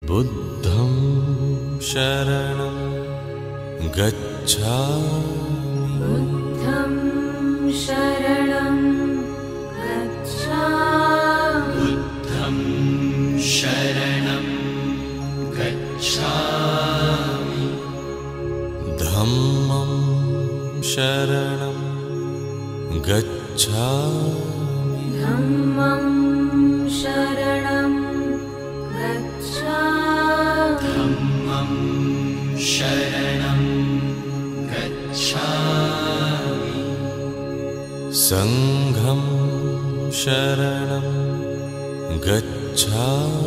बुद्धं शरणं गच्छामि बुद्धं शरणं गच्छामि बुद्धं शरणं गच्छामि धम्मं शरणं गच्छामि धम्मं शरणं गच्छामि धम्मं शरणं गच्छामि संघं शरणं गच्छामि